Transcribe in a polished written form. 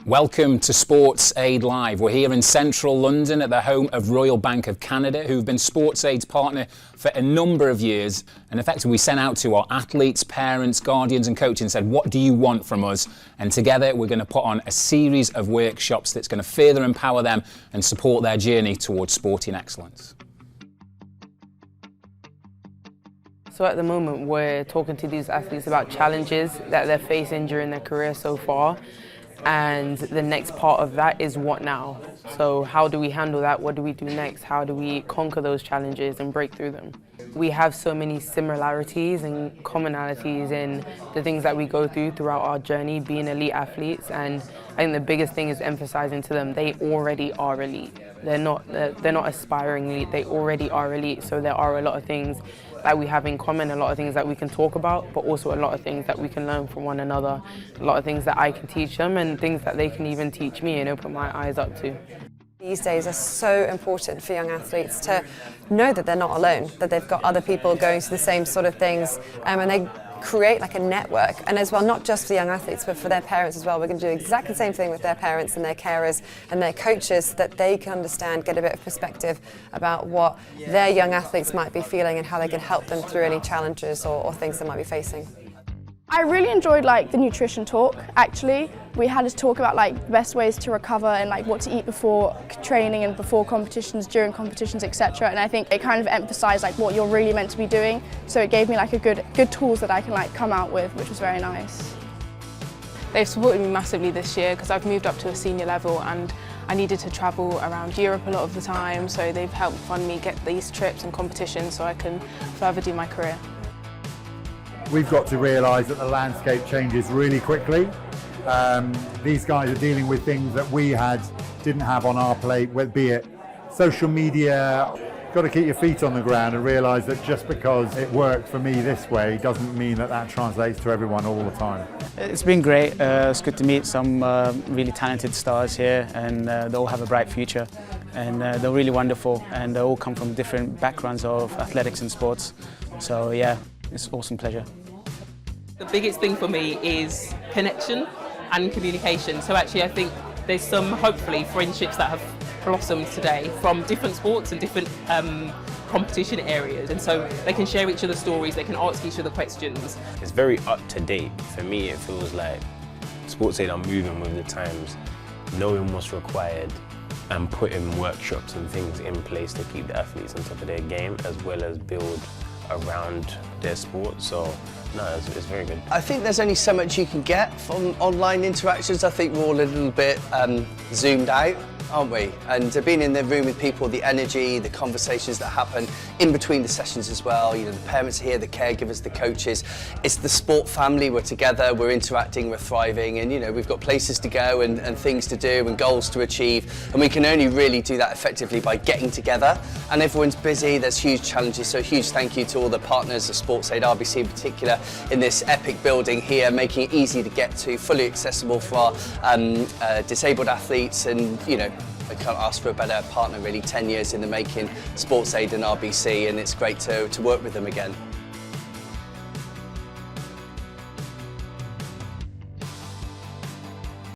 Welcome to Sportsaid Live. We're here in central London at the home of Royal Bank of Canada, who've been Sportsaid's partner for a number of years. And effectively we sent out to our athletes, parents, guardians and coaches and said, what do you want from us? And together we're going to put on a series of workshops that's going to further empower them and support their journey towards sporting excellence. So at the moment we're talking to these athletes about challenges that they're facing during their career so far. And the next part of that is what now? So how do we handle that? What do we do next? How do we conquer those challenges and break through them? We have so many similarities and commonalities in the things that we go through throughout our journey being elite athletes, and I think the biggest thing is emphasizing to them they already are elite. They're not aspiring elite, they already are elite. So there are a lot of things that we have in common, a lot of things that we can talk about, but also a lot of things that we can learn from one another, a lot of things that I can teach them and things that they can even teach me and open my eyes up to. These days are so important for young athletes to know that they're not alone, that they've got other people going through the same sort of things, and they create like a network. And as well, not just for young athletes, but for their parents as well. We're going to do exactly the same thing with their parents and their carers and their coaches, so that they can understand, get a bit of perspective about what their young athletes might be feeling and how they can help them through any challenges or things they might be facing. I really enjoyed the nutrition talk. Actually, we had to talk about the best ways to recover and what to eat before training and before competitions, during competitions, etc. And I think it kind of emphasised what you're really meant to be doing. So it gave me a good tools that I can come out with, which was very nice. They've supported me massively this year because I've moved up to a senior level and I needed to travel around Europe a lot of the time. So they've helped fund me get these trips and competitions so I can further do my career. We've got to realise that the landscape changes really quickly. These guys are dealing with things that we didn't have on our plate, be it social media. You've got to keep your feet on the ground and realise that just because it worked for me this way doesn't mean that translates to everyone all the time. It's been great. It's good to meet some really talented stars here, and they all have a bright future. And they're really wonderful, and they all come from different backgrounds of athletics and sports. So yeah, it's an awesome pleasure. The biggest thing for me is connection and communication. So actually I think there's some, hopefully, friendships that have blossomed today from different sports and different competition areas. And so they can share each other's stories, they can ask each other questions. It's very up to date. For me, it feels like Sportsaid are moving with the times, knowing what's required and putting workshops and things in place to keep the athletes on top of their game, as well as build around their sport. So no, it's very good. I think there's only so much you can get from online interactions. I think we're all a little bit zoomed out, aren't we? And being in the room with people, the energy, the conversations that happen in between the sessions as well, the parents are here, the caregivers, the coaches. It's the sport family, we're together, we're interacting, we're thriving, and we've got places to go and things to do and goals to achieve, and we can only really do that effectively by getting together. And everyone's busy, there's huge challenges, so a huge thank you to all the partners of Sportsaid, RBC in particular, in this epic building here, making it easy to get to, fully accessible for our disabled athletes, and I can't ask for a better partner really. 10 years in the making, Sportsaid and RBC, and it's great to work with them again.